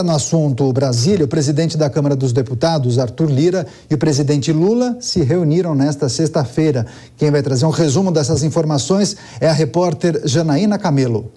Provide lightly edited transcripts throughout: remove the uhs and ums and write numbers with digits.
No assunto Brasília, o presidente da Câmara dos Deputados, Arthur Lira, e o presidente Lula se reuniram nesta sexta-feira. Quem vai trazer um resumo dessas informações é a repórter Janaína Camelo.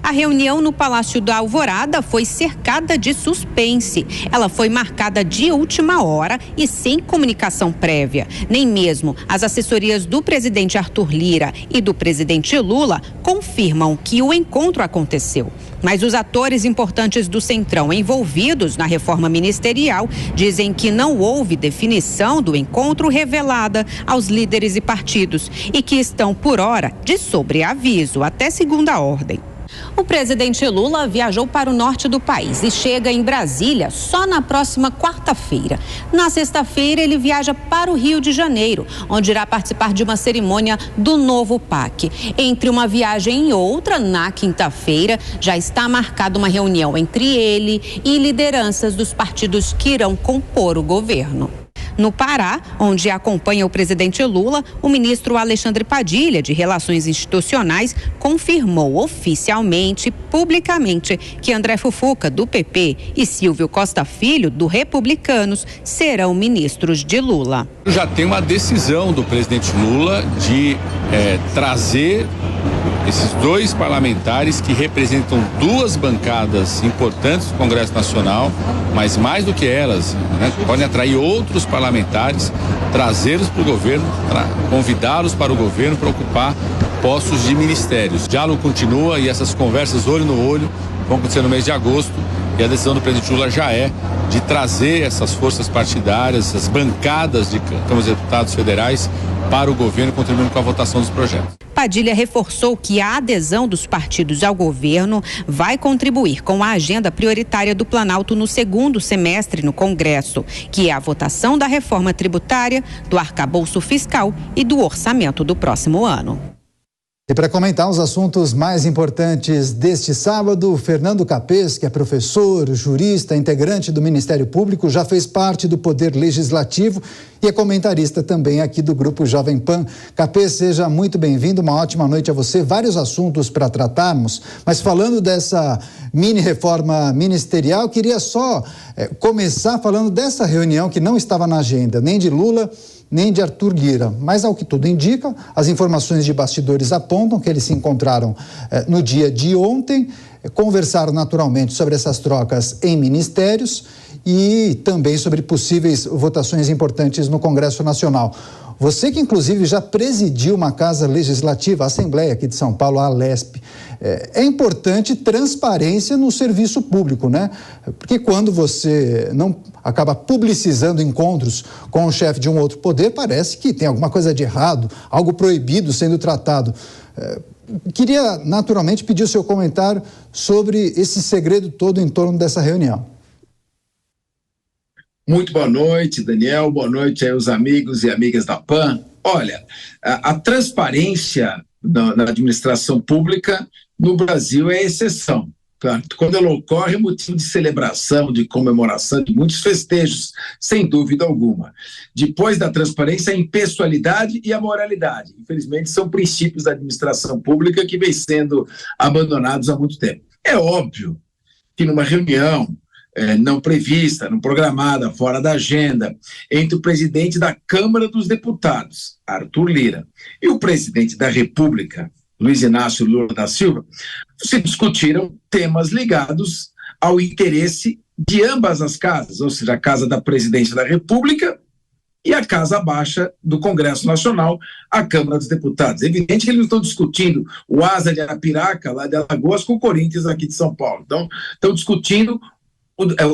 A reunião no Palácio da Alvorada foi cercada de suspense. Ela foi marcada de última hora e sem comunicação prévia. Nem mesmo as assessorias do presidente Arthur Lira e do presidente Lula confirmam que o encontro aconteceu. Mas os atores importantes do Centrão envolvidos na reforma ministerial dizem que não houve definição do encontro revelada aos líderes e partidos e que estão, por hora, de sobreaviso até segunda ordem. O presidente Lula viajou para o norte do país e chega em Brasília só na próxima quarta-feira. Na sexta-feira, ele viaja para o Rio de Janeiro, onde irá participar de uma cerimônia do novo PAC. Entre uma viagem e outra, na quinta-feira, já está marcada uma reunião entre ele e lideranças dos partidos que irão compor o governo. No Pará, onde acompanha o presidente Lula, o ministro Alexandre Padilha, de Relações Institucionais, confirmou oficialmente, publicamente, que André Fufuca, do PP, e Silvio Costa Filho, do Republicanos, serão ministros de Lula. Já tem uma decisão do presidente Lula de trazer esses dois parlamentares que representam duas bancadas importantes do Congresso Nacional, mas mais do que elas, podem atrair outros parlamentares, trazê-los para o governo, convidá-los para o governo para ocupar postos de ministérios. O diálogo continua e essas conversas olho no olho vão acontecer no mês de agosto e a decisão do presidente Lula já é de trazer essas forças partidárias, essas bancadas de câmaras de deputados federais para o governo, contribuindo com a votação dos projetos. Padilha reforçou que a adesão dos partidos ao governo vai contribuir com a agenda prioritária do Planalto no segundo semestre no Congresso, que é a votação da reforma tributária, do arcabouço fiscal e do orçamento do próximo ano. E para comentar os assuntos mais importantes deste sábado, Fernando Capês, que é professor, jurista, integrante do Ministério Público, já fez parte do Poder Legislativo e é comentarista também aqui do Grupo Jovem Pan. Capês, seja muito bem-vindo, uma ótima noite a você. Vários assuntos para tratarmos, mas falando dessa mini reforma ministerial, queria só começar falando dessa reunião que não estava na agenda, nem de Lula, nem de Arthur Lira, mas ao que tudo indica, as informações de bastidores apontam que eles se encontraram no dia de ontem, conversaram naturalmente sobre essas trocas em ministérios e também sobre possíveis votações importantes no Congresso Nacional. Você que inclusive já presidiu uma casa legislativa, a Assembleia aqui de São Paulo, a Alesp, é importante transparência no serviço público, né? Porque quando você não acaba publicizando encontros com o chefe de um outro poder, parece que tem alguma coisa de errado, algo proibido sendo tratado. Queria naturalmente pedir o seu comentário sobre esse segredo todo em torno dessa reunião. Muito boa noite, Daniel. Boa noite aos amigos e amigas da PAN. Olha, a transparência na administração pública no Brasil é exceção. Claro, quando ela ocorre, é motivo de celebração, de comemoração, de muitos festejos, sem dúvida alguma. Depois da transparência, a impessoalidade e a moralidade. Infelizmente, são princípios da administração pública que vêm sendo abandonados há muito tempo. É óbvio que numa reunião não prevista, não programada, fora da agenda, entre o presidente da Câmara dos Deputados, Arthur Lira, e o presidente da República, Luiz Inácio Lula da Silva, se discutiram temas ligados ao interesse de ambas as casas, ou seja, a Casa da Presidência da República e a Casa Baixa do Congresso Nacional, a Câmara dos Deputados. É evidente que eles não estão discutindo o Asa de Arapiraca, lá de Alagoas, com o Corinthians aqui de São Paulo. Então, estão discutindo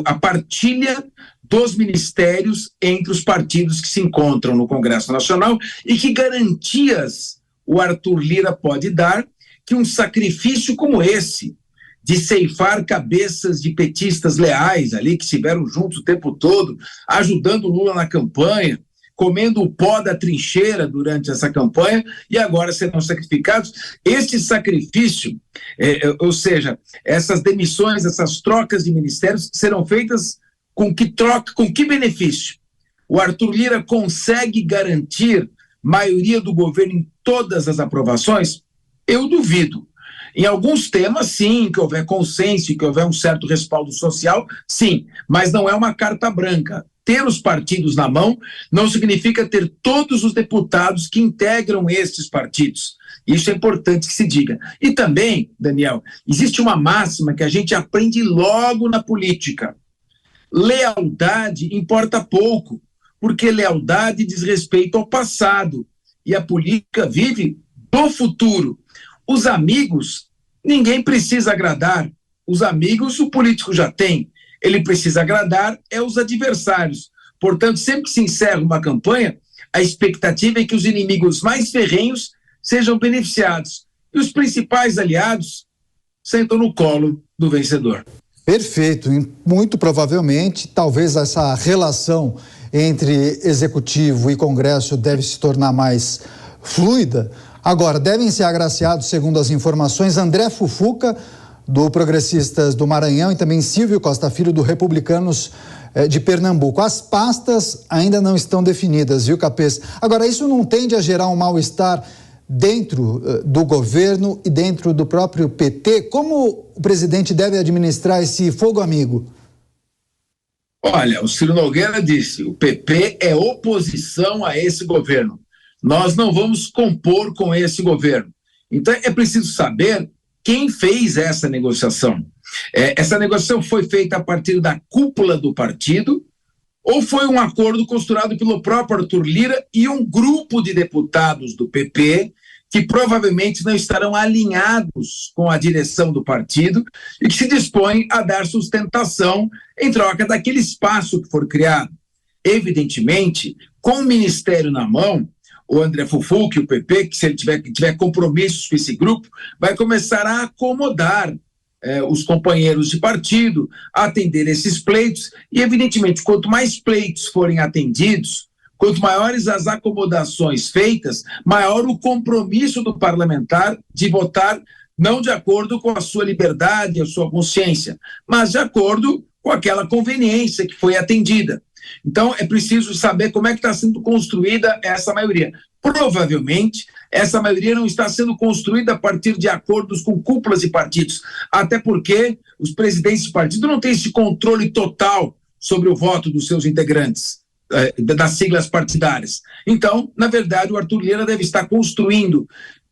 a partilha dos ministérios entre os partidos que se encontram no Congresso Nacional e que garantias o Arthur Lira pode dar que um sacrifício como esse, de ceifar cabeças de petistas leais ali, que estiveram juntos o tempo todo, ajudando o Lula na campanha, comendo o pó da trincheira durante essa campanha e agora serão sacrificados. Este sacrifício, ou seja, essas demissões, essas trocas de ministérios serão feitas com que benefício? O Arthur Lira consegue garantir maioria do governo em todas as aprovações? Eu duvido. Em alguns temas, sim, que houver consenso, que houver um certo respaldo social, sim, mas não é uma carta branca. Ter os partidos na mão não significa ter todos os deputados que integram estes partidos. Isso é importante que se diga. E também, Daniel, existe uma máxima que a gente aprende logo na política. Lealdade importa pouco, porque lealdade diz respeito ao passado e a política vive do futuro. Os amigos, ninguém precisa agradar. Os amigos o político já tem. Ele precisa agradar os adversários. Portanto, sempre que se encerra uma campanha, a expectativa é que os inimigos mais ferrenhos sejam beneficiados. E os principais aliados sentam no colo do vencedor. Perfeito. E muito provavelmente, talvez essa relação entre executivo e Congresso deve se tornar mais fluida. Agora, devem ser agraciados, segundo as informações, André Fufuca, do Progressistas do Maranhão, e também Silvio Costa Filho, do Republicanos de Pernambuco. As pastas ainda não estão definidas, viu, Capês? Agora, isso não tende a gerar um mal-estar dentro do governo e dentro do próprio PT? Como o presidente deve administrar esse fogo amigo? Olha, o Ciro Nogueira disse, o PP é oposição a esse governo. Nós não vamos compor com esse governo. Então é preciso saber quem fez essa negociação. Essa negociação foi feita a partir da cúpula do partido ou foi um acordo costurado pelo próprio Arthur Lira e um grupo de deputados do PP que provavelmente não estarão alinhados com a direção do partido e que se dispõem a dar sustentação em troca daquele espaço que for criado. Evidentemente, com o ministério na mão, o André Fufuca e o PP, que se ele tiver compromissos com esse grupo, vai começar a acomodar os companheiros de partido, a atender esses pleitos, e evidentemente, quanto mais pleitos forem atendidos, quanto maiores as acomodações feitas, maior o compromisso do parlamentar de votar não de acordo com a sua liberdade, a sua consciência, mas de acordo com aquela conveniência que foi atendida. Então, é preciso saber como é que está sendo construída essa maioria. Provavelmente, essa maioria não está sendo construída a partir de acordos com cúpulas de partidos, até porque os presidentes de partido não têm esse controle total sobre o voto dos seus integrantes, das siglas partidárias. Então, na verdade, o Arthur Lira deve estar construindo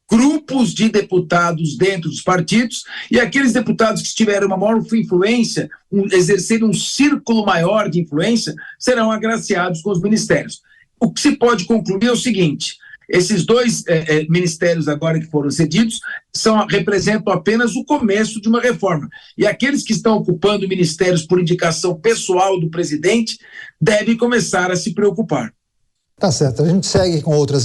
grupos de deputados dentro dos partidos, e aqueles deputados que tiverem uma maior influência, exercerem um círculo maior de influência, serão agraciados com os ministérios. O que se pode concluir é o seguinte: esses dois ministérios agora que foram cedidos representam apenas o começo de uma reforma. E aqueles que estão ocupando ministérios por indicação pessoal do presidente devem começar a se preocupar. Tá certo, a gente segue com outras informações.